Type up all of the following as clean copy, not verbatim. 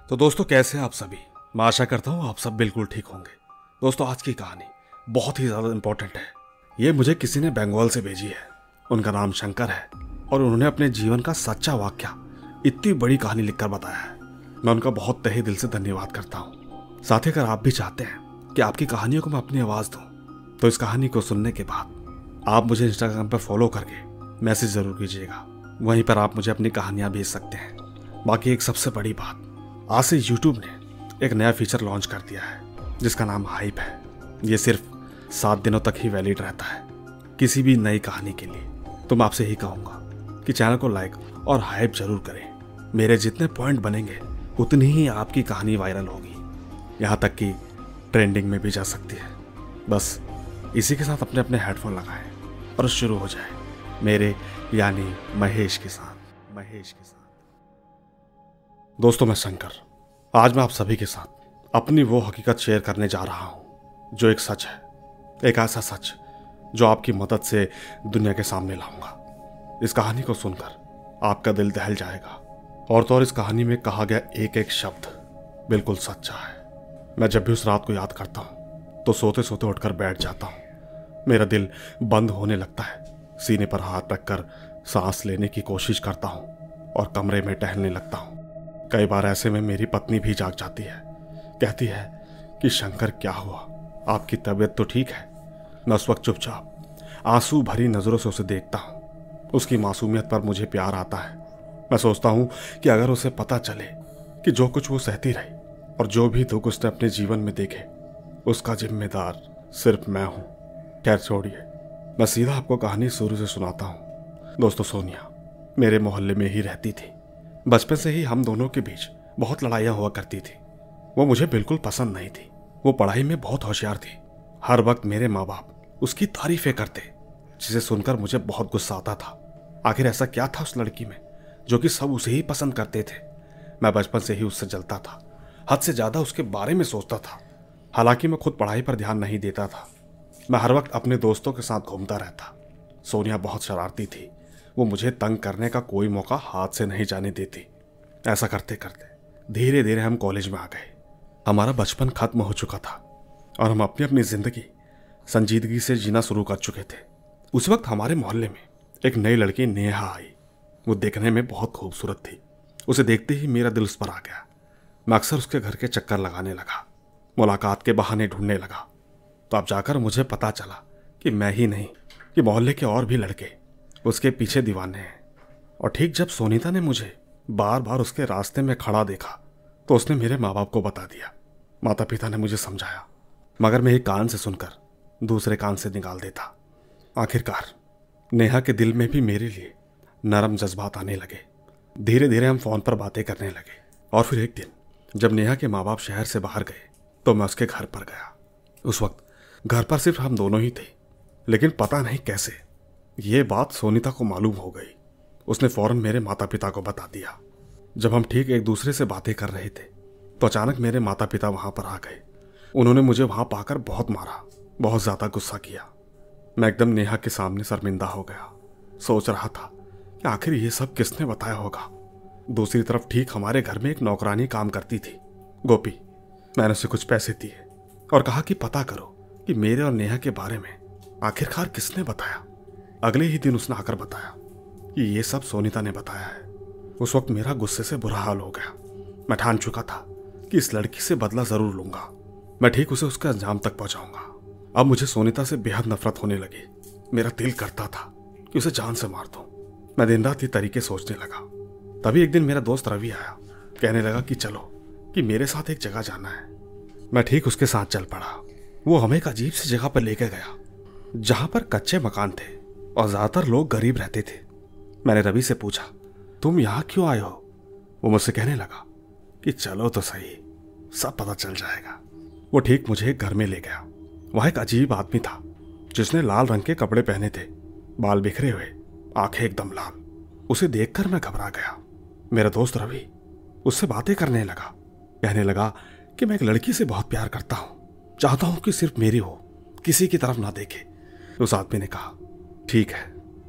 तो दोस्तों, कैसे हैं आप सभी। मैं आशा करता हूँ आप सब बिल्कुल ठीक होंगे। दोस्तों, आज की कहानी बहुत ही ज़्यादा इम्पोर्टेंट है। ये मुझे किसी ने बंगाल से भेजी है। उनका नाम शंकर है और उन्होंने अपने जीवन का सच्चा वाकया इतनी बड़ी कहानी लिखकर बताया है। मैं उनका बहुत तहे दिल से धन्यवाद करता हूँ। साथ ही अगर आप भी चाहते हैं कि आपकी कहानियों को मैं अपनी आवाज़ दूँ, तो इस कहानी को सुनने के बाद आप मुझे इंस्टाग्राम पर फॉलो करके मैसेज ज़रूर कीजिएगा। वहीं पर आप मुझे अपनी कहानियाँ भेज सकते हैं। बाकी एक सबसे बड़ी बात, आज से यूट्यूब ने एक नया फीचर लॉन्च कर दिया है जिसका नाम हाइप है। ये सिर्फ 7 दिनों तक ही वैलिड रहता है किसी भी नई कहानी के लिए। तो मैं आपसे यही कहूँगा कि चैनल को लाइक और हाइप जरूर करें। मेरे जितने पॉइंट बनेंगे उतनी ही आपकी कहानी वायरल होगी, यहाँ तक कि ट्रेंडिंग में भी जा सकती है। बस इसी के साथ अपने अपने हेडफोन लगाएं और शुरू हो जाए मेरे यानी महेश के साथ। दोस्तों, मैं शंकर। आज मैं आप सभी के साथ अपनी वो हकीकत शेयर करने जा रहा हूं जो एक सच है, एक ऐसा सच जो आपकी मदद से दुनिया के सामने लाऊंगा। इस कहानी को सुनकर आपका दिल दहल जाएगा। और तो और इस कहानी में कहा गया एक एक शब्द बिल्कुल सच्चा है। मैं जब भी उस रात को याद करता हूं तो सोते सोते उठकर बैठ जाता हूं। मेरा दिल बंद होने लगता है। सीने पर हाथ रखकर सांस लेने की कोशिश करता हूं और कमरे में टहलने लगता हूं। कई बार ऐसे में मेरी पत्नी भी जाग जाती है। कहती है कि शंकर, क्या हुआ, आपकी तबीयत तो ठीक है। मैं उस वक्त चुपचाप आंसू भरी नजरों से उसे देखता हूँ। उसकी मासूमियत पर मुझे प्यार आता है। मैं सोचता हूँ कि अगर उसे पता चले कि जो कुछ वो सहती रही और जो भी दुख उसने अपने जीवन में देखे, उसका जिम्मेदार सिर्फ मैं हूँ। खैर छोड़िए, मैं सीधा आपको कहानी शुरू से सुनाता हूँ। दोस्तों, सोनिया मेरे मोहल्ले में ही रहती थी। बचपन से ही हम दोनों के बीच बहुत लड़ाइयाँ हुआ करती थी। वो मुझे बिल्कुल पसंद नहीं थी। वो पढ़ाई में बहुत होशियार थी। हर वक्त मेरे माँ बाप उसकी तारीफें करते, जिसे सुनकर मुझे बहुत गुस्सा आता था। आखिर ऐसा क्या था उस लड़की में जो कि सब उसे ही पसंद करते थे। मैं बचपन से ही उससे जलता था, हद से ज़्यादा उसके बारे में सोचता था। हालांकि मैं खुद पढ़ाई पर ध्यान नहीं देता था। मैं हर वक्त अपने दोस्तों के साथ घूमता रहता। सोनिया बहुत शरारती थी। वो मुझे तंग करने का कोई मौका हाथ से नहीं जाने देती। ऐसा करते करते धीरे धीरे हम कॉलेज में आ गए। हमारा बचपन खत्म हो चुका था और हम अपनी अपनी जिंदगी संजीदगी से जीना शुरू कर चुके थे। उस वक्त हमारे मोहल्ले में एक नई लड़की नेहा आई। वो देखने में बहुत खूबसूरत थी। उसे देखते ही मेरा दिल उस पर आ गया। मैं अक्सर उसके घर के चक्कर लगाने लगा, मुलाकात के बहाने ढूंढने लगा। तो अब जाकर मुझे पता चला कि मैं ही नहीं, कि मोहल्ले के और भी लड़के उसके पीछे दीवाने हैं। और ठीक जब सोनीता ने मुझे बार बार उसके रास्ते में खड़ा देखा तो उसने मेरे माँ बाप को बता दिया। माता पिता ने मुझे समझाया, मगर मैं एक कान से सुनकर दूसरे कान से निकाल देता। आखिरकार नेहा के दिल में भी मेरे लिए नरम जज्बात आने लगे। धीरे धीरे हम फोन पर बातें करने लगे। और फिर एक दिन जब नेहा के माँ बाप शहर से बाहर गए तो मैं उसके घर पर गया। उस वक्त घर पर सिर्फ हम दोनों ही थे, लेकिन पता नहीं कैसे ये बात सोनीता को मालूम हो गई। उसने फौरन मेरे माता पिता को बता दिया। जब हम ठीक एक दूसरे से बातें कर रहे थे तो अचानक मेरे माता पिता वहां पर आ गए। उन्होंने मुझे वहां पाकर बहुत मारा, बहुत ज्यादा गुस्सा किया। मैं एकदम नेहा के सामने शर्मिंदा हो गया। सोच रहा था कि आखिर ये सब किसने बताया होगा। दूसरी तरफ ठीक हमारे घर में एक नौकरानी काम करती थी, गोपी। मैंने उसे कुछ पैसे दिए और कहा कि पता करो कि मेरे और नेहा के बारे में आखिरकार किसने बताया। अगले ही दिन उसने आकर बताया कि ये सब सोनीता ने बताया है। उस वक्त मेरा गुस्से से बुरा हाल हो गया। मैं ठान चुका था कि इस लड़की से बदला जरूर लूंगा। मैं ठीक उसे उसके अंजाम तक पहुंचाऊंगा। अब मुझे सोनीता से बेहद नफरत होने लगी। मेरा दिल करता था कि उसे जान से मार दूं। मैं दिन रात ये तरीके सोचने लगा। तभी एक दिन मेरा दोस्त रवि आया। कहने लगा कि चलो, कि मेरे साथ एक जगह जाना है। मैं ठीक उसके साथ चल पड़ा। वो हमें एक अजीब सी जगह पर लेकर गया जहां पर कच्चे मकान थे और ज्यादातर लोग गरीब रहते थे। मैंने रवि से पूछा, तुम यहाँ क्यों आए हो? वो मुझसे कहने लगा कि चलो तो सही, सब पता चल जाएगा। वो ठीक मुझे एक घर में ले गया। वहां एक अजीब आदमी था जिसने लाल रंग के कपड़े पहने थे, बाल बिखरे हुए, आंखें एकदम लाल। उसे देखकर मैं घबरा गया। मेरा दोस्त रवि उससे बातें करने लगा। कहने लगा कि मैं एक लड़की से बहुत प्यार करता हूँ, चाहता हूँ कि सिर्फ मेरी हो, किसी की तरफ ना देखे। उस आदमी ने कहा, ठीक है,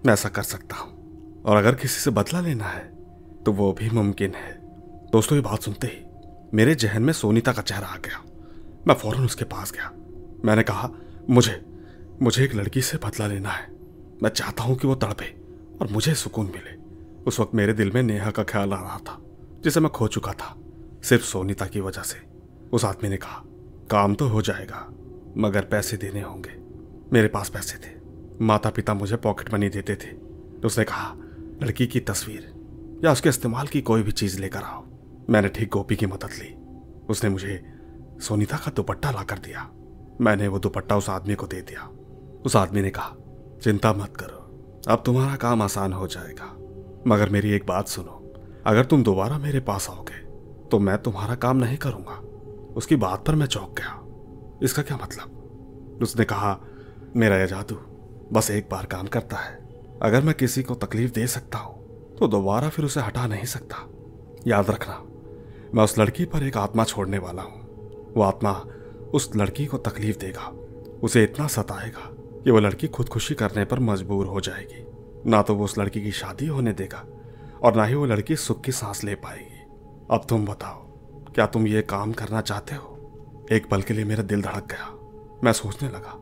मैं ऐसा कर सकता हूँ, और अगर किसी से बदला लेना है तो वो भी मुमकिन है। दोस्तों, ये बात सुनते ही मेरे जहन में सोनीता का चेहरा आ गया। मैं फौरन उसके पास गया। मैंने कहा, मुझे एक लड़की से बदला लेना है। मैं चाहता हूं कि वो तड़पे और मुझे सुकून मिले। उस वक्त मेरे दिल में नेहा का ख्याल आ रहा था, जिसे मैं खो चुका था सिर्फ सोनीता की वजह से। उस आदमी ने कहा, काम तो हो जाएगा मगर पैसे देने होंगे। मेरे पास पैसे थे, माता पिता मुझे पॉकेट मनी देते थे। उसने कहा, लड़की की तस्वीर या उसके इस्तेमाल की कोई भी चीज लेकर आओ। मैंने ठीक गोपी की मदद ली। उसने मुझे सोनीता का दुपट्टा ला कर दिया। मैंने वो दुपट्टा उस आदमी को दे दिया। उस आदमी ने कहा, चिंता मत करो, अब तुम्हारा काम आसान हो जाएगा। मगर मेरी एक बात सुनो, अगर तुम दोबारा मेरे पास आओगे तो मैं तुम्हारा काम नहीं करूंगा। उसकी बात पर मैं चौंक गया। इसका क्या मतलब? उसने कहा, मेरा यह जादू बस एक बार काम करता है। अगर मैं किसी को तकलीफ दे सकता हूं तो दोबारा फिर उसे हटा नहीं सकता। याद रखना, मैं उस लड़की पर एक आत्मा छोड़ने वाला हूं। वो आत्मा उस लड़की को तकलीफ देगा, उसे इतना सताएगा कि वो लड़की खुदकुशी करने पर मजबूर हो जाएगी। ना तो वो उस लड़की की शादी होने देगा और ना ही वो लड़की सुख की सांस ले पाएगी। अब तुम बताओ, क्या तुम ये काम करना चाहते हो? एक पल के लिए मेरा दिल धड़क गया। मैं सोचने लगा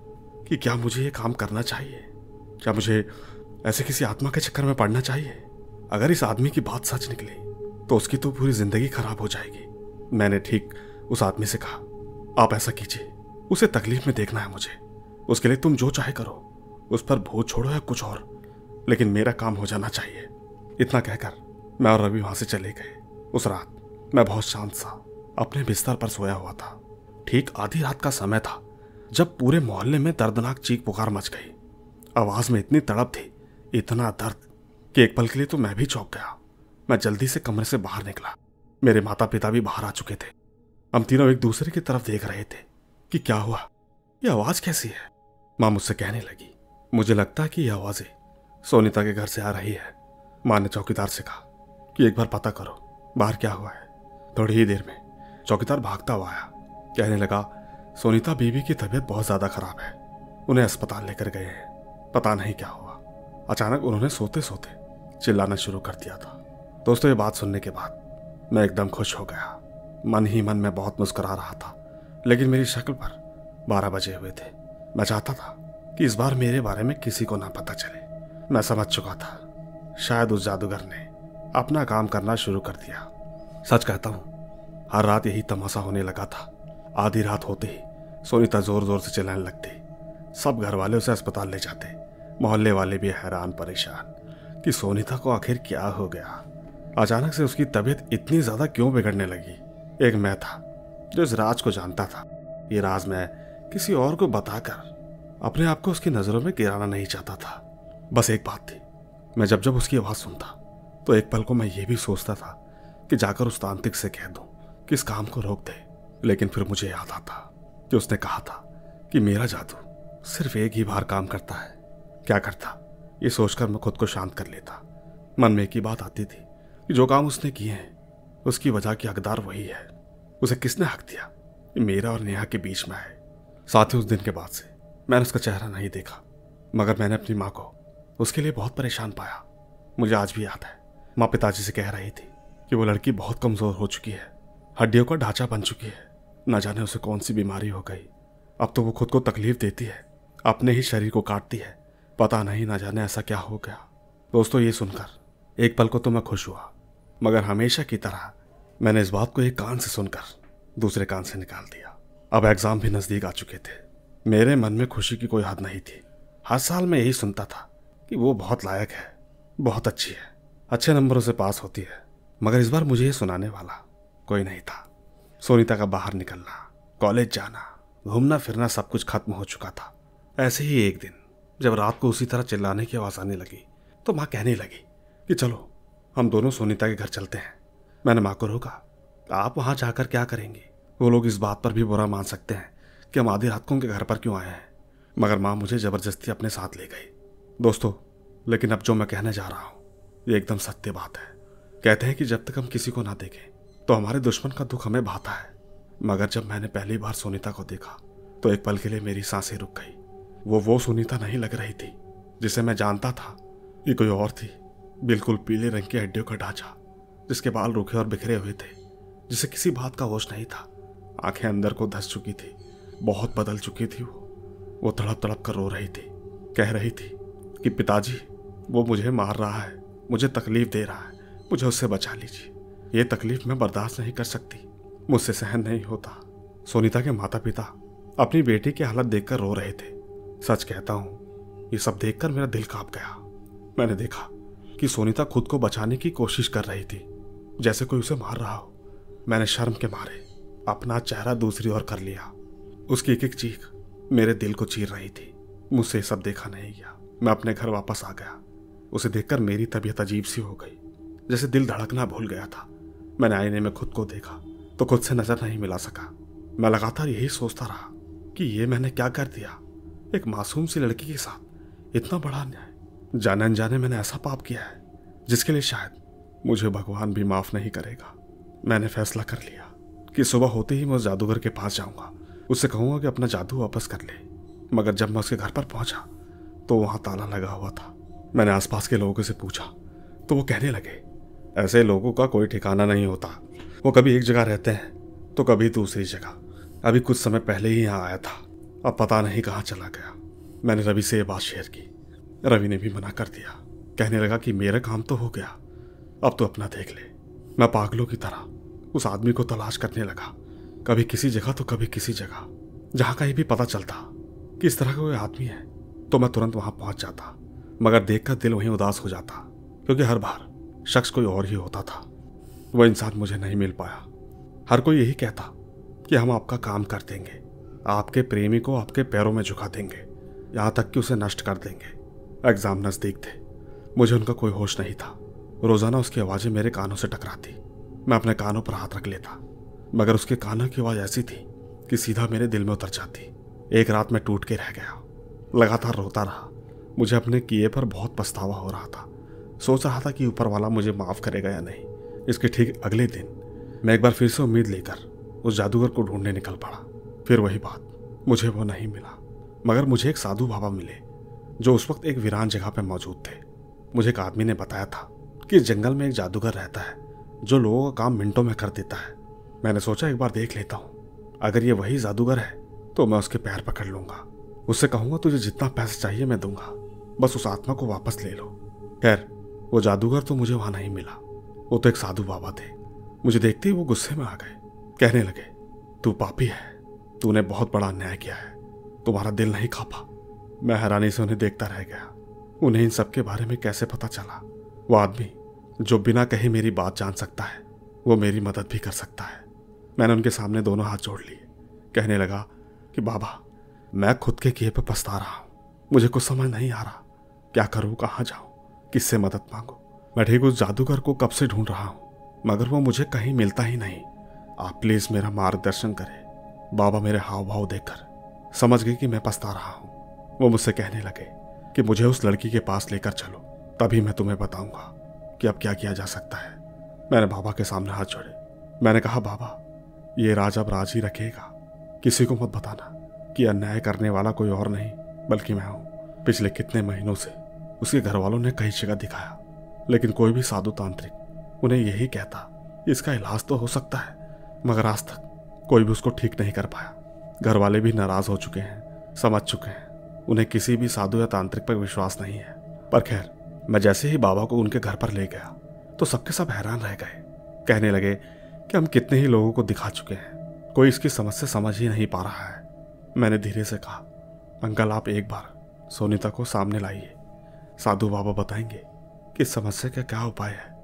कि क्या मुझे ये काम करना चाहिए? क्या मुझे ऐसे किसी आत्मा के चक्कर में पड़ना चाहिए? अगर इस आदमी की बात सच निकली तो उसकी तो पूरी जिंदगी खराब हो जाएगी। मैंने ठीक उस आदमी से कहा, आप ऐसा कीजिए, उसे तकलीफ में देखना है मुझे। उसके लिए तुम जो चाहे करो, उस पर भूत छोड़ो या कुछ और, लेकिन मेरा काम हो जाना चाहिए। इतना कहकर मैं और रवि वहां से चले गए। उस रात मैं बहुत शांत सा अपने बिस्तर पर सोया हुआ था। ठीक आधी रात का समय था जब पूरे मोहल्ले में दर्दनाक चीख पुकार मच गई। आवाज में इतनी तड़प थी, इतना दर्द कि एक पल के लिए तो मैं भी चौंक गया। मैं जल्दी से कमरे से बाहर निकला। मेरे माता पिता भी बाहर आ चुके थे। हम तीनों एक दूसरे की तरफ देख रहे थे कि क्या हुआ, यह आवाज कैसी है। माँ मुझसे कहने लगी, मुझे लगता है कि यह आवाजें सोनीता के घर से आ रही है। माँ ने चौकीदार से कहा कि एक बार पता करो बाहर क्या हुआ है। थोड़ी ही देर में चौकीदार भागता हुआ आया। कहने लगा, सोनीता बीवी की तबीयत बहुत ज्यादा खराब है, उन्हें अस्पताल लेकर गए हैं। पता नहीं क्या हुआ। अचानक उन्होंने सोते सोते चिल्लाना शुरू कर दिया था। दोस्तों, ये बात सुनने के बाद मैं एकदम खुश हो गया। मन ही मन में बहुत मुस्कुरा रहा था, लेकिन मेरी शक्ल पर 12 बजे हुए थे। मैं चाहता था कि इस बार मेरे बारे में किसी को ना पता चले। मैं समझ चुका था, शायद उस जादूगर ने अपना काम करना शुरू कर दिया। सच कहता हूं, हर रात यही तमाशा होने लगा था। आधी रात होते ही सोनीता जोर जोर से चिल्लाने लगती। सब घर वाले उसे अस्पताल ले जाते। मोहल्ले वाले भी हैरान परेशान कि सोनीता को आखिर क्या हो गया। अचानक से उसकी तबीयत इतनी ज्यादा क्यों बिगड़ने लगी। एक मैं था जो इस राज को जानता था। ये राज मैं किसी और को बताकर अपने आप को उसकी नजरों में गिराना नहीं चाहता था। बस एक बात थी, मैं जब जब उसकी आवाज सुनता तो एक पल को मैं ये भी सोचता था कि जाकर उस तांत्रिक से कह दूं कि इस काम को रोक दे। लेकिन फिर मुझे याद आता कि उसने कहा था कि मेरा जादू सिर्फ एक ही बार काम करता है। क्या करता, ये सोचकर मैं खुद को शांत कर लेता। मन में एक ही बात आती थी कि जो काम उसने किए हैं उसकी वजह की हकदार वही है। उसे किसने हक दिया कि मेरा और नेहा के बीच में है। साथ ही उस दिन के बाद से मैंने उसका चेहरा नहीं देखा, मगर मैंने अपनी माँ को उसके लिए बहुत परेशान पाया। मुझे आज भी याद है, माँ पिताजी से कह रही थी कि वो लड़की बहुत कमजोर हो चुकी है, हड्डियों का ढांचा बन चुकी है। न जाने उसे कौन सी बीमारी हो गई। अब तो वो खुद को तकलीफ देती है, अपने ही शरीर को काटती है। पता नहीं, न जाने ऐसा क्या हो गया। दोस्तों, ये सुनकर एक पल को तो मैं खुश हुआ, मगर हमेशा की तरह मैंने इस बात को एक कान से सुनकर दूसरे कान से निकाल दिया। अब एग्जाम भी नजदीक आ चुके थे। मेरे मन में खुशी की कोई हद नहीं थी। हर साल मैं यही सुनता था कि वो बहुत लायक है, बहुत अच्छी है, अच्छे नंबरों से पास होती है। मगर इस बार मुझे ये सुनाने वाला कोई नहीं था। सोनीता का बाहर निकलना, कॉलेज जाना, घूमना फिरना सब कुछ खत्म हो चुका था। ऐसे ही एक दिन जब रात को उसी तरह चिल्लाने की आवाज आने लगी तो माँ कहने लगी कि चलो हम दोनों सोनीता के घर चलते हैं। मैंने माँ को रोका, आप वहां जाकर क्या करेंगे? वो लोग इस बात पर भी बुरा मान सकते हैं कि हम आधी रात को उनके घर पर क्यों आए हैं। मगर माँ मुझे जबरदस्ती अपने साथ ले गई। दोस्तों, लेकिन अब जो मैं कहने जा रहा हूँ ये एकदम सत्य बात है। कहते हैं कि जब तक हम किसी को ना देखें तो हमारे दुश्मन का दुख हमें भाता है। मगर जब मैंने पहली बार सोनीता को देखा तो एक पल के लिए मेरी सांसें रुक गई। वो सोनीता नहीं लग रही थी जिसे मैं जानता था। ये कोई और थी, बिल्कुल पीले रंग की हड्डियों का ढांचा, जिसके बाल रूखे और बिखरे हुए थे। जिसे किसी बात का होश नहीं था। आंखें अंदर को धंस चुकी थी, बहुत बदल चुकी थी। वो तड़प तड़प कर रो रही थी, कह रही थी कि पिताजी वो मुझे मार रहा है, मुझे तकलीफ दे रहा है, मुझे उससे बचा लीजिए। ये तकलीफ मैं बर्दाश्त नहीं कर सकती, मुझसे सहन नहीं होता। सोनीता के माता पिता अपनी बेटी की हालत देखकर रो रहे थे। सच कहता हूँ, ये सब देखकर मेरा दिल कांप गया। मैंने देखा कि सोनीता खुद को बचाने की कोशिश कर रही थी, जैसे कोई उसे मार रहा हो। मैंने शर्म के मारे अपना चेहरा दूसरी ओर कर लिया। उसकी एक एक चीख मेरे दिल को चीर रही थी। मुझसे सब देखा नहीं गया। मैं अपने घर वापस आ गया। उसे देखकर मेरी तबीयत अजीब सी हो गई, जैसे दिल धड़कना भूल गया था। मैंने आईने में खुद को देखा तो खुद से नजर नहीं मिला सका। मैं लगातार यही सोचता रहा कि ये मैंने क्या कर दिया। एक मासूम सी लड़की के साथ इतना बड़ा अन्याय। जाने अनजाने मैंने ऐसा पाप किया है जिसके लिए शायद मुझे भगवान भी माफ नहीं करेगा। मैंने फैसला कर लिया कि सुबह होते ही मैं उस जादूगर के पास जाऊंगा, उससे कहूंगा कि अपना जादू वापस कर ले। मगर जब मैं उसके घर पर पहुंचा तो वहां ताला लगा हुआ था। मैंने आसपास के लोगों से पूछा तो वो कहने लगे, ऐसे लोगों का कोई ठिकाना नहीं होता। वो कभी एक जगह रहते हैं तो कभी दूसरी जगह। अभी कुछ समय पहले ही यहाँ आया था, अब पता नहीं कहाँ चला गया। मैंने रवि से ये बात शेयर की। रवि ने भी मना कर दिया, कहने लगा कि मेरा काम तो हो गया, अब तो अपना देख ले। मैं पागलों की तरह उस आदमी को तलाश करने लगा, कभी किसी जगह तो कभी किसी जगह। जहाँ कहीं भी पता चलता कि इस तरह का कोई आदमी है तो मैं तुरंत वहां पहुंच जाता। मगर देखकर दिल वहीं उदास हो जाता, क्योंकि हर बार शख्स कोई और ही होता था। वो इंसान मुझे नहीं मिल पाया। हर कोई यही कहता कि हम आपका काम कर देंगे, आपके प्रेमी को आपके पैरों में झुका देंगे, यहाँ तक कि उसे नष्ट कर देंगे। एग्जाम नजदीक थे, मुझे उनका कोई होश नहीं था। रोजाना उसकी आवाजें मेरे कानों से टकराती। मैं अपने कानों पर हाथ रख लेता, मगर उसके कानों की आवाज ऐसी थी कि सीधा मेरे दिल में उतर जाती। एक रात मैं टूट के रह गया, लगातार रोता रहा। मुझे अपने किए पर बहुत पछतावा हो रहा था। सोच रहा था कि ऊपर वाला मुझे माफ करेगा या नहीं। इसके ठीक अगले दिन मैं एक बार फिर से उम्मीद लेकर उस जादूगर को ढूंढने निकल पड़ा। फिर वही बात, मुझे वो नहीं मिला। मगर मुझे एक साधु बाबा मिले जो उस वक्त एक वीरान जगह पर मौजूद थे। मुझे एक आदमी ने बताया था कि इस जंगल में एक जादूगर रहता है जो लोगों का काम मिनटों में कर देता है। मैंने सोचा एक बार देख लेता हूँ, अगर ये वही जादूगर है तो मैं उसके पैर पकड़ लूंगा। उससे कहूंगा तुझे जितना पैसा चाहिए मैं दूंगा, बस उस आत्मा को वापस ले लो। खैर वो जादूगर तो मुझे वहां नहीं मिला, वो तो एक साधु बाबा थे। मुझे देखते ही वो गुस्से में आ गए, कहने लगे, तू पापी है, तूने बहुत बड़ा अन्याय किया है, तुम्हारा दिल नहीं कांपा। मैं हैरानी से उन्हें देखता रह गया। उन्हें इन सब के बारे में कैसे पता चला? वो आदमी जो बिना कहे मेरी बात जान सकता है, वो मेरी मदद भी कर सकता है। मैंने उनके सामने दोनों हाथ जोड़ लिए, कहने लगा कि बाबा मैं खुद के किए पे पछता रहा हूँ, मुझे कुछ समझ नहीं आ रहा, क्या करूँ, कहाँ जाऊँ, किससे मदद मांगू। मैं ठीक उस जादूगर को कब से ढूंढ रहा हूँ, मगर वो मुझे कहीं मिलता ही नहीं। आप प्लीज मेरा मार्गदर्शन करें। बाबा मेरे हाव भाव देखकर समझ गए कि मैं पछता रहा हूँ। वो मुझसे कहने लगे कि मुझे उस लड़की के पास लेकर चलो, तभी मैं तुम्हें बताऊंगा कि अब क्या किया जा सकता है। मैंने बाबा के सामने हाथ जोड़े। मैंने कहा, बाबा ये राज अब राज ही रखेगा, किसी को मत बताना कि अन्याय करने वाला कोई और नहीं बल्कि मैं हूँ। पिछले कितने महीनों से उसके घर वालों ने कई जगह दिखाया, लेकिन कोई भी साधु तांत्रिक उन्हें यही कहता इसका इलाज तो हो सकता है, मगर आज तक कोई भी उसको ठीक नहीं कर पाया। घर वाले भी नाराज हो चुके हैं, समझ चुके हैं, उन्हें किसी भी साधु या तांत्रिक पर विश्वास नहीं है। पर खैर, मैं जैसे ही बाबा को उनके घर पर ले गया तो सबके सब हैरान रह गए, कहने लगे कि हम कितने ही लोगों को दिखा चुके हैं, कोई इसकी समस्या समझ ही नहीं पा रहा है। मैंने धीरे से कहा, अंकल आप एक बार सोनीता को सामने लाइए, साधु बाबा बताएंगे कि इस समस्या का क्या उपाय है।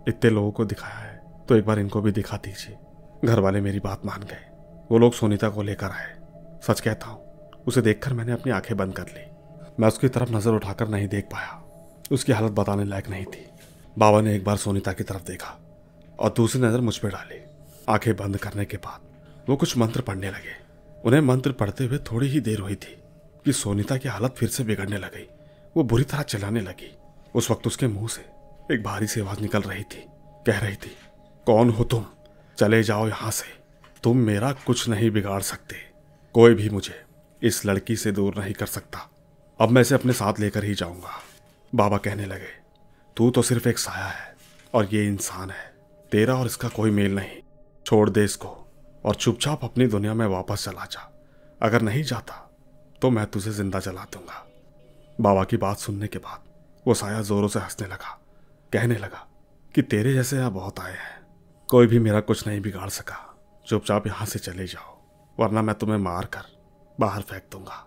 इतने लोगों को दिखाया है तो एक बार इनको भी दिखा दीजिए। घर वाले मेरी बात मान गए। वो लोग सोनीता को लेकर आए। सच कहता हूँ, उसे देखकर मैंने अपनी आंखें बंद कर ली। मैं उसकी तरफ नजर उठाकर नहीं देख पाया, उसकी हालत बताने लायक नहीं थी। बाबा ने एक बार सोनीता की तरफ देखा और दूसरी नजर मुझ पर डाली। आंखें बंद करने के बाद वो कुछ मंत्र पढ़ने लगे। उन्हें मंत्र पढ़ते हुए थोड़ी ही देर हुई थी कि सोनीता की हालत फिर से बिगड़ने लगी। वो बुरी तरह चिल्लाने लगी। उस वक्त उसके मुंह से एक भारी सी आवाज निकल रही थी, कह रही थी, कौन हो तुम? चले जाओ यहां से, तुम मेरा कुछ नहीं बिगाड़ सकते। कोई भी मुझे इस लड़की से दूर नहीं कर सकता। अब मैं इसे अपने साथ लेकर ही जाऊंगा। बाबा कहने लगे, तू तो सिर्फ एक साया है और ये इंसान है, तेरा और इसका कोई मेल नहीं। छोड़ दे इसको और चुपचाप अपनी दुनिया में वापस चला जा। अगर नहीं जाता तो मैं तुझे जिंदा जला दूंगा। बाबा की बात सुनने के बाद वो साया जोरों से हंसने लगा, कहने लगा कि तेरे जैसे यहाँ बहुत आए हैं, कोई भी मेरा कुछ नहीं बिगाड़ सका। चुपचाप यहाँ से चले जाओ वरना मैं तुम्हें मार कर बाहर फेंक दूंगा।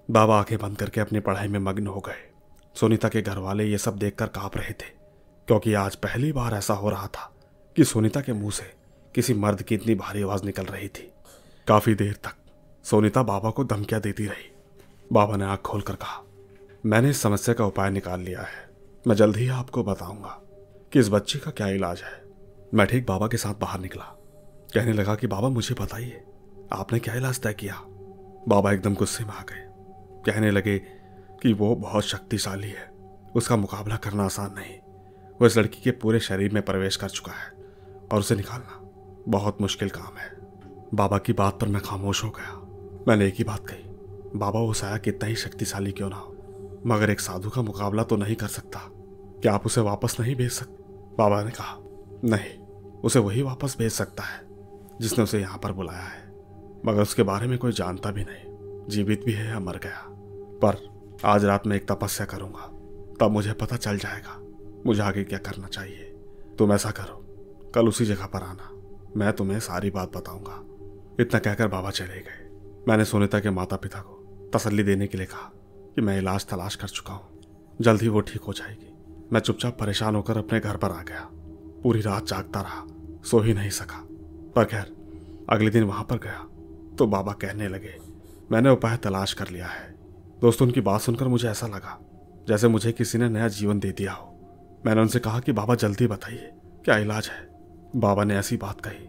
बाबा आंखें बंद करके अपनी पढ़ाई में मग्न हो गए। सुनीता के घर वाले ये सब देखकर कांप रहे थे, क्योंकि आज पहली बार ऐसा हो रहा था कि सुनीता के मुंह से किसी मर्द की इतनी भारी आवाज निकल रही थी। काफी देर तक सुनीता बाबा को धमकियां देती रही। बाबा ने आंख खोलकर कहा, मैंने इस समस्या का उपाय निकाल लिया है। मैं जल्द ही आपको बताऊंगा कि इस बच्ची का क्या इलाज है। मैं ठीक बाबा के साथ बाहर निकला, कहने लगा कि बाबा मुझे बताइए आपने क्या इलाज तय किया। बाबा एकदम गुस्से में आ गए, कहने लगे कि वो बहुत शक्तिशाली है, उसका मुकाबला करना आसान नहीं। वो इस लड़की के पूरे शरीर में प्रवेश कर चुका है और उसे निकालना बहुत मुश्किल काम है। बाबा की बात पर मैं खामोश हो गया। मैंने एक ही बात कही, बाबा वो साया कितना ही शक्तिशाली क्यों ना हो, मगर एक साधु का मुकाबला तो नहीं कर सकता। क्या आप उसे वापस नहीं भेज सकते? बाबा ने कहा, नहीं, उसे वही वापस भेज सकता है जिसने उसे यहाँ पर बुलाया है, मगर उसके बारे में कोई जानता भी नहीं, जीवित भी है या मर गया। पर आज रात में एक तपस्या करूंगा, तब मुझे पता चल जाएगा मुझे आगे क्या करना चाहिए। तुम ऐसा करो, कल उसी जगह पर आना, मैं तुम्हें सारी बात बताऊंगा। इतना कहकर बाबा चले गए। मैंने सुनीता के माता पिता को तसल्ली देने के लिए कहा कि मैं इलाज तलाश कर चुका हूँ, जल्द ही वो ठीक हो जाएगी। मैं चुपचाप परेशान होकर अपने घर पर आ गया। पूरी रात जागता रहा, सो ही नहीं सका। पर खैर अगले दिन वहां पर गया तो बाबा कहने लगे, मैंने उपाय तलाश कर लिया है। दोस्तों उनकी बात सुनकर मुझे ऐसा लगा जैसे मुझे किसी ने नया जीवन दे दिया हो। मैंने उनसे कहा कि बाबा जल्दी बताइए क्या इलाज है। बाबा ने ऐसी बात कही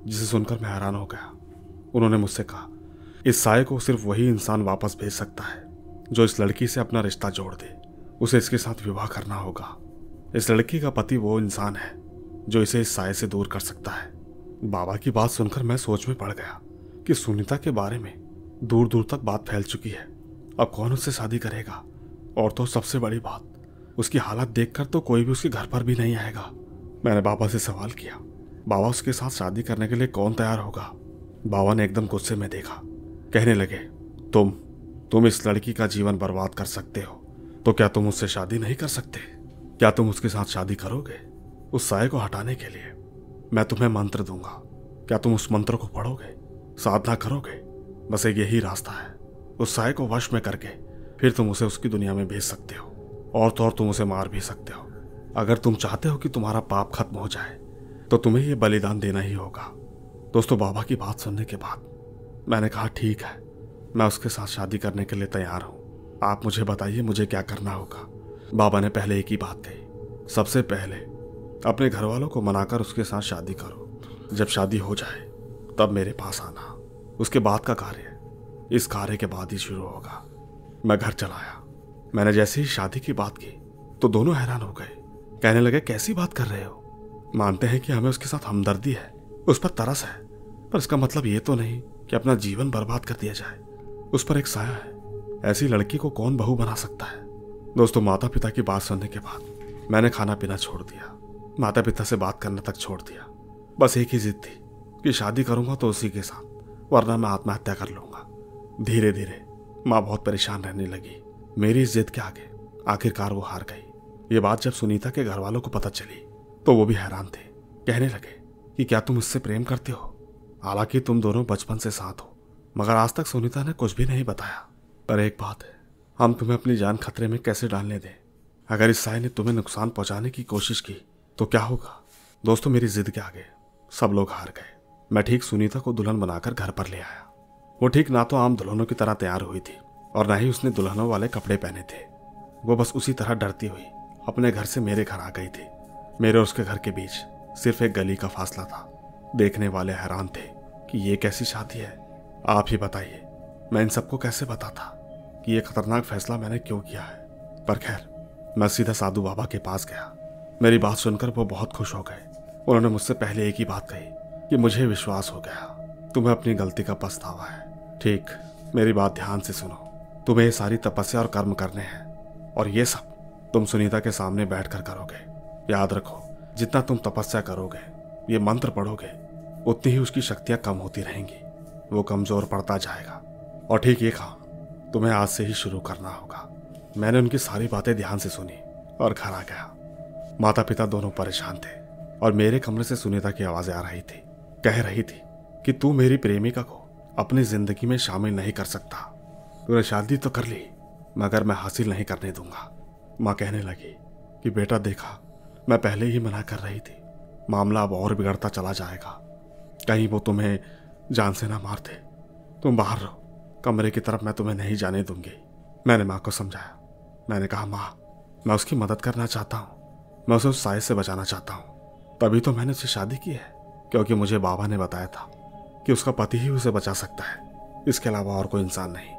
जिसे सुनकर मैं हैरान हो गया। उन्होंने मुझसे कहा, इस साये को सिर्फ वही इंसान वापस भेज सकता है जो इस लड़की से अपना रिश्ता जोड़ दे। उसे इसके साथ विवाह करना होगा। इस लड़की का पति वो इंसान है जो इसे इस साये से दूर कर सकता है। बाबा की बात सुनकर मैं सोच में पड़ गया कि सुनीता के बारे में दूर दूर तक बात फैल चुकी है। अब कौन उससे शादी करेगा? और तो सबसे बड़ी बात, उसकी हालत देखकर तो कोई भी उसके घर पर भी नहीं आएगा। मैंने बाबा से सवाल किया, बाबा उसके साथ शादी करने के लिए कौन तैयार होगा? बाबा ने एकदम गुस्से में देखा, कहने लगे, तुम इस लड़की का जीवन बर्बाद कर सकते हो, तो क्या तुम उससे शादी नहीं कर सकते? क्या तुम उसके साथ शादी करोगे? उस साये को हटाने के लिए मैं तुम्हें मंत्र दूंगा, क्या तुम उस मंत्र को पढ़ोगे, साधना करोगे? बस एक यही रास्ता है, उस साये को वश में करके फिर तुम उसे उसकी दुनिया में भेज सकते हो, और तो और तुम उसे मार भी सकते हो। अगर तुम चाहते हो कि तुम्हारा पाप खत्म हो जाए तो तुम्हें यह बलिदान देना ही होगा। दोस्तों बाबा की बात सुनने के बाद मैंने कहा, ठीक है, मैं उसके साथ शादी करने के लिए तैयार हूँ। आप मुझे बताइए मुझे क्या करना होगा। बाबा ने पहले एक ही बात कही, सबसे पहले अपने घर वालों को मनाकर उसके साथ शादी करो। जब शादी हो जाए तब मेरे पास आना। उसके बाद का कार्य इस कार्य के बाद ही शुरू होगा। मैं घर चला आया। मैंने जैसे ही शादी की बात की तो दोनों हैरान हो गए, कहने लगे, कैसी बात कर रहे हो? मानते हैं कि हमें उसके साथ हमदर्दी है, उस पर तरस है, पर इसका मतलब ये तो नहीं कि अपना जीवन बर्बाद कर दिया जाए। उस पर एक साया है, ऐसी लड़की को कौन बहू बना सकता है? दोस्तों माता पिता की बात सुनने के बाद मैंने खाना पीना छोड़ दिया, माता पिता से बात करना तक छोड़ दिया। बस एक ही जिद थी कि शादी करूंगा तो उसी के साथ, वरना मैं आत्महत्या कर लूंगा। धीरे धीरे माँ बहुत परेशान रहने लगी। मेरी इस जिद के आगे आखिरकार वो हार गई। ये बात जब सुनीता के घर वालों को पता चली तो वो भी हैरान थे, कहने लगे कि क्या तुम इससे प्रेम करते हो? हालांकि तुम दोनों बचपन से साथ हो, मगर आज तक सुनीता ने कुछ भी नहीं बताया। पर एक बात है, हम तुम्हें अपनी जान खतरे में कैसे डालने दें? अगर इस साये ने तुम्हें नुकसान पहुंचाने की कोशिश की तो क्या होगा? दोस्तों मेरी जिद के आगे सब लोग हार गए। मैं ठीक सुनीता को दुल्हन बनाकर घर पर ले आया। वो ठीक ना तो आम दुल्हनों की तरह तैयार हुई थी और ना ही उसने दुल्हनों वाले कपड़े पहने थे। वो बस उसी तरह डरती हुई अपने घर से मेरे घर आ गई थी। मेरे और उसके घर के बीच सिर्फ एक गली का फासला था। देखने वाले हैरान थे कि ये कैसी शादी है। आप ही बताइए मैं इन सबको कैसे बताता कि ये खतरनाक फैसला मैंने क्यों किया है। पर खैर मैं सीधा साधु बाबा के पास गया। मेरी बात सुनकर वो बहुत खुश हो गए। उन्होंने मुझसे पहले एक ही बात कही कि मुझे विश्वास हो गया, तुम्हें अपनी गलती का पछतावा है। ठीक, मेरी बात ध्यान से सुनो। तुम्हें ये सारी तपस्या और कर्म करने हैं और ये सब तुम सुनीता के सामने बैठकर करोगे। याद रखो, जितना तुम तपस्या करोगे, ये मंत्र पढ़ोगे, उतनी ही उसकी शक्तियां कम होती रहेंगी, वो कमजोर पड़ता जाएगा। और ठीक ये काम तुम्हें आज से ही शुरू करना होगा। मैंने उनकी सारी बातें ध्यान से सुनी और घर आ गया। माता पिता दोनों परेशान थे और मेरे कमरे से सुनीता की आवाजें आ रही थी। कह रही थी कि तू मेरी प्रेमिका को अपनी जिंदगी में शामिल नहीं कर सकता। तूने शादी तो कर ली मगर मैं हासिल नहीं करने दूंगा। माँ कहने लगी कि बेटा देखा, मैं पहले ही मना कर रही थी, मामला अब और बिगड़ता चला जाएगा। कहीं वो तुम्हें जान से ना मार दे। तुम बाहर रहो, कमरे की तरफ मैं तुम्हें नहीं जाने दूंगी। मैंने माँ को समझाया। मैंने कहा माँ, मैं उसकी मदद करना चाहता हूँ, मैं उसे उस साइज से बचाना चाहता हूँ। तभी तो मैंने उससे शादी की है, क्योंकि मुझे बाबा ने बताया था कि उसका पति ही उसे बचा सकता है, इसके अलावा और कोई इंसान नहीं।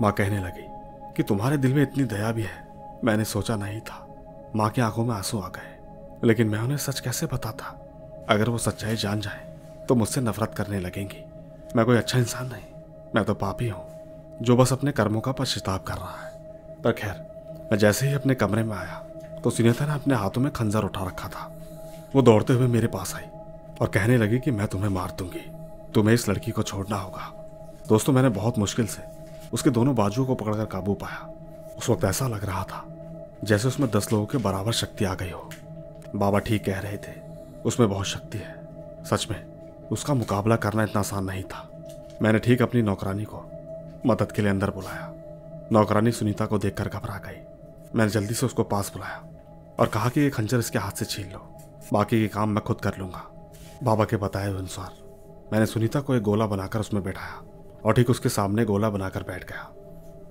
माँ कहने लगी कि तुम्हारे दिल में इतनी दया भी है, मैंने सोचा नहीं था। माँ की आंखों में आंसू आ गए, लेकिन मैं उन्हें सच कैसे बताता? अगर वो सच्चाई जान जाए तो मुझसे नफरत करने लगेंगी। मैं कोई अच्छा इंसान नहीं, मैं तो पापी हूँ जो बस अपने कर्मों का पश्चाताप कर रहा है। पर खैर, मैं जैसे ही अपने कमरे में आया तो सुनीता ने अपने हाथों में खंजर उठा रखा था। वो दौड़ते हुए मेरे पास आई और कहने लगी कि मैं तुम्हें मार दूंगी, तुम्हें इस लड़की को छोड़ना होगा। दोस्तों, मैंने बहुत मुश्किल से उसके दोनों बाजुओं को पकड़कर काबू पाया। उस वक्त ऐसा लग रहा था जैसे उसमें 10 लोगों के बराबर शक्ति आ गई हो। बाबा ठीक कह रहे थे, उसमें बहुत शक्ति है। सच में उसका मुकाबला करना इतना आसान नहीं था। मैंने ठीक अपनी नौकरानी को मदद के लिए अंदर बुलाया। नौकरानी सुनीता को देखकर घबरा गई। मैंने जल्दी से उसको पास बुलाया और कहा कि ये खंजर इसके हाथ से छीन लो, बाकी के काम मैं खुद कर लूंगा। बाबा के बताए अनुसार मैंने सुनीता को एक गोला बनाकर उसमें बैठाया और ठीक उसके सामने गोला बनाकर बैठ गया।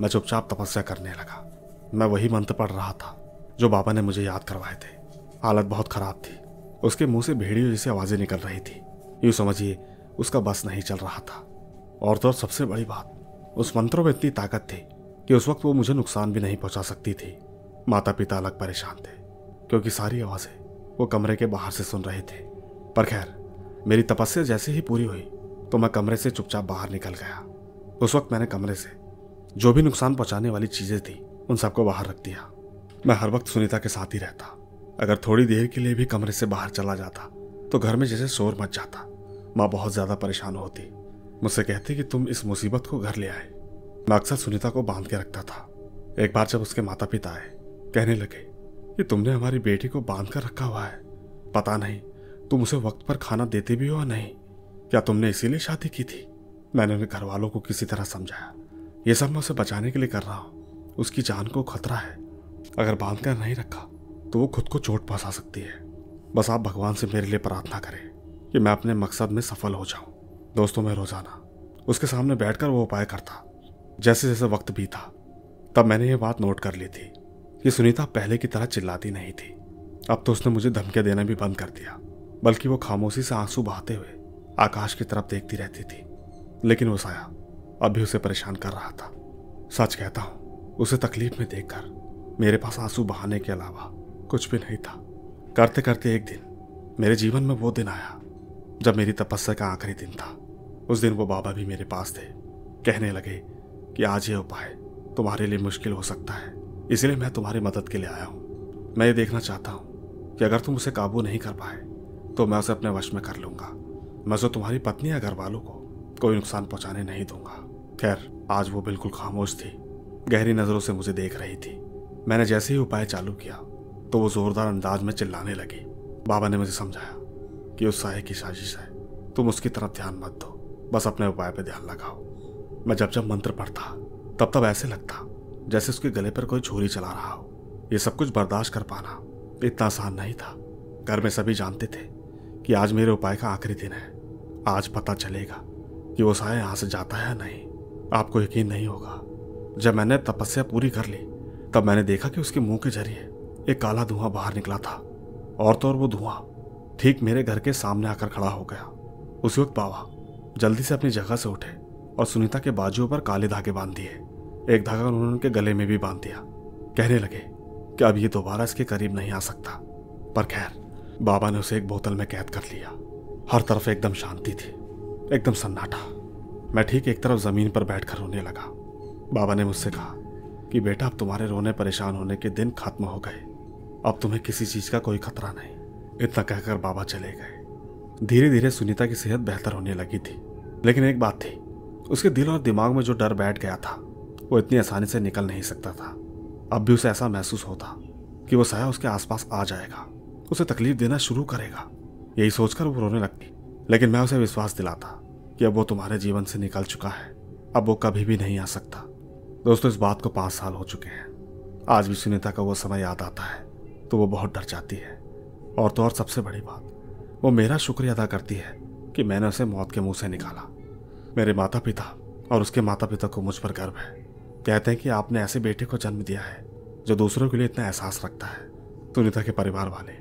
मैं चुपचाप तपस्या करने लगा। मैं वही मंत्र पढ़ रहा था जो बाबा ने मुझे याद करवाए थे। हालत बहुत खराब थी। उसके मुंह से भेड़ियों जैसी आवाजें निकल रही थी। यूं समझिए उसका बस नहीं चल रहा था। और तो और सबसे बड़ी बात, उस मंत्रों में इतनी ताकत थी कि उस वक्त वो मुझे नुकसान भी नहीं पहुंचा सकती थी। माता पिता अलग परेशान थे क्योंकि सारी आवाजें वो कमरे के बाहर से सुन रहे थे। पर खैर, मेरी तपस्या जैसे ही पूरी हुई तो मैं कमरे से चुपचाप बाहर निकल गया। उस वक्त मैंने कमरे से जो भी नुकसान पहुंचाने वाली चीजें थी उन सबको बाहर रख दिया। मैं हर वक्त सुनीता के साथ ही रहता। अगर थोड़ी देर के लिए भी कमरे से बाहर चला जाता तो घर में जैसे शोर मच जाता। माँ बहुत ज्यादा परेशान होती, मुझसे कहती कि तुम इस मुसीबत को घर ले आए। मैं अक्सर सुनीता को बांध के रखता था। एक बार जब उसके माता पिता आए, कहने लगे कि तुमने हमारी बेटी को बांध कर रखा हुआ है, पता नहीं तुम उसे वक्त पर खाना देते भी हो या नहीं, क्या तुमने इसीलिए शादी की थी? मैंने उन्हें घर वालों को किसी तरह समझाया, ये सब मैं उसे बचाने के लिए कर रहा हूँ, उसकी जान को खतरा है, अगर बांध कर नहीं रखा तो वो खुद को चोट पहुंचा सकती है। बस आप भगवान से मेरे लिए प्रार्थना करें कि मैं अपने मकसद में सफल हो जाऊं। दोस्तों, मैं रोजाना उसके सामने बैठकर वो उपाय करता। जैसे जैसे वक्त बीता तब मैंने ये बात नोट कर ली थी कि सुनीता पहले की तरह चिल्लाती नहीं थी। अब तो उसने मुझे धमकियां देना भी बंद कर दिया, बल्कि वो खामोशी से आंसू बहाते हुए आकाश की तरफ देखती रहती थी। लेकिन वो साया अब भी उसे परेशान कर रहा था। सच कहता हूं, उसे तकलीफ में देखकर मेरे पास आंसू बहाने के अलावा कुछ भी नहीं था। करते करते एक दिन मेरे जीवन में वो दिन आया जब मेरी तपस्या का आखिरी दिन था। उस दिन वो बाबा भी मेरे पास थे। कहने लगे कि आज ये उपाय तुम्हारे लिए मुश्किल हो सकता है, इसलिए मैं तुम्हारी मदद के लिए आया हूँ। मैं ये देखना चाहता हूँ कि अगर तुम उसे काबू नहीं कर पाए तो मैं उसे अपने वश में कर लूंगा। मैं उसे तुम्हारी पत्नी या घर वालों को कोई नुकसान पहुंचाने नहीं दूंगा। खैर, आज वो बिल्कुल खामोश थी, गहरी नजरों से मुझे देख रही थी। मैंने जैसे ही उपाय चालू किया तो वो जोरदार अंदाज में चिल्लाने लगी। बाबा ने मुझे समझाया कि उस साये की साजिश है, तुम उसकी तरफ ध्यान मत दो, बस अपने उपाय पे ध्यान लगाओ। मैं जब जब मंत्र पढ़ता तब तब ऐसे लगता जैसे उसके गले पर कोई छुरी चला रहा हो। ये सब कुछ बर्दाश्त कर पाना इतना आसान नहीं था। घर में सभी जानते थे कि आज मेरे उपाय का आखिरी दिन है। आज पता चलेगा कि वो साया यहाँ से जाता है या नहीं। आपको यकीन नहीं होगा, जब मैंने तपस्या पूरी कर ली तब मैंने देखा कि उसके मुंह के जरिए एक काला धुआं बाहर निकला था। और तो और वो धुआं ठीक मेरे घर के सामने आकर खड़ा हो गया। उसी वक्त बाबा जल्दी से अपनी जगह से उठे और सुनीता के बाजुओं पर काले धागे बांध दिए। एक धागा उन्होंने उनके गले में भी बांध दिया। कहने लगे कि अब ये दोबारा इसके करीब नहीं आ सकता। पर खैर, बाबा ने उसे एक बोतल में कैद कर लिया। हर तरफ एकदम शांति थी, एकदम सन्नाटा। मैं ठीक एक तरफ जमीन पर बैठकर रोने लगा। बाबा ने मुझसे कहा कि बेटा, अब तुम्हारे रोने परेशान होने के दिन खत्म हो गए, अब तुम्हें किसी चीज का कोई खतरा नहीं। इतना कहकर बाबा चले गए। धीरे धीरे सुनीता की सेहत बेहतर होने लगी थी, लेकिन एक बात थी, उसके दिल और दिमाग में जो डर बैठ गया था वो इतनी आसानी से निकल नहीं सकता था। अब भी उसे ऐसा महसूस होता कि वो साया उसके आसपास आ जाएगा, उसे तकलीफ देना शुरू करेगा। यही सोचकर वो रोने लगती, लेकिन मैं उसे विश्वास दिलाता कि अब वो तुम्हारे जीवन से निकल चुका है, अब वो कभी भी नहीं आ सकता। दोस्तों, इस बात को 5 साल हो चुके हैं। आज भी सुनीता का वो समय याद आता है तो वो बहुत डर जाती है, और तो और सबसे बड़ी बात, वो मेरा शुक्रिया अदा करती है कि मैंने उसे मौत के मुंह से निकाला। मेरे माता पिता और उसके माता पिता को मुझ पर गर्व है। कहते हैं कि आपने ऐसे बेटे को जन्म दिया है जो दूसरों के लिए इतना एहसास रखता है। सुनीता के परिवार वाले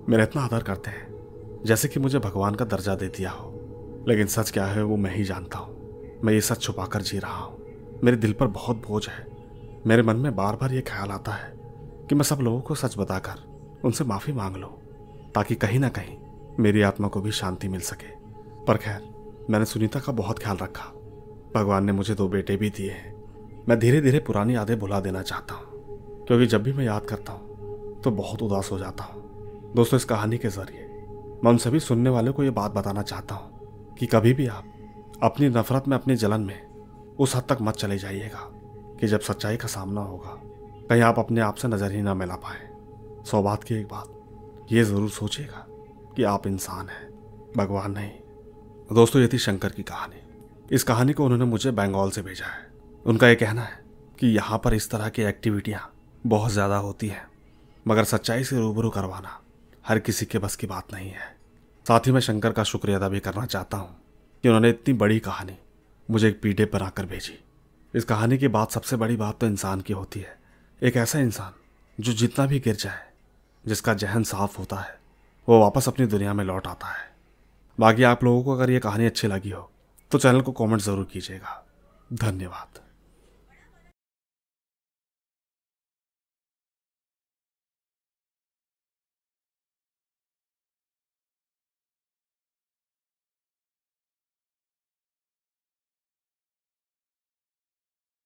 मेरा इतना आदर करते हैं जैसे कि मुझे भगवान का दर्जा दे दिया हो, लेकिन सच क्या है वो मैं ही जानता हूँ। मैं ये सच छुपाकर जी रहा हूँ। मेरे दिल पर बहुत बोझ है। मेरे मन में बार बार ये ख्याल आता है कि मैं सब लोगों को सच बताकर उनसे माफ़ी मांग लूँ, ताकि कहीं ना कहीं मेरी आत्मा को भी शांति मिल सके। पर खैर, मैंने सुनीता का बहुत ख्याल रखा। भगवान ने मुझे 2 बेटे भी दिए हैं। मैं धीरे धीरे पुरानी यादें भुला देना चाहता हूँ, क्योंकि जब भी मैं याद करता हूँ तो बहुत उदास हो जाता हूँ। दोस्तों, इस कहानी के जरिए मैं उन सभी सुनने वालों को ये बात बताना चाहता हूँ कि कभी भी आप अपनी नफरत में, अपनी जलन में उस हद तक मत चले जाइएगा कि जब सच्चाई का सामना होगा कहीं आप अपने आप से नजर ही ना मिला पाए। सौभाग्य की एक बात ये जरूर सोचिएगा कि आप इंसान हैं, भगवान नहीं। दोस्तों, ये थी शंकर की कहानी। इस कहानी को उन्होंने मुझे बंगाल से भेजा है। उनका ये कहना है कि यहाँ पर इस तरह की एक्टिविटियाँ बहुत ज़्यादा होती हैं, मगर सच्चाई से रूबरू करवाना हर किसी के बस की बात नहीं है। साथ ही मैं शंकर का शुक्रिया अदा भी करना चाहता हूँ कि उन्होंने इतनी बड़ी कहानी मुझे एक PDF बनाकर भेजी। इस कहानी की बात, सबसे बड़ी बात तो इंसान की होती है। एक ऐसा इंसान जो जितना भी गिर जाए, जिसका जहन साफ होता है, वो वापस अपनी दुनिया में लौट आता है। बाकी आप लोगों को अगर ये कहानी अच्छी लगी हो तो चैनल को कमेंट ज़रूर कीजिएगा। धन्यवाद।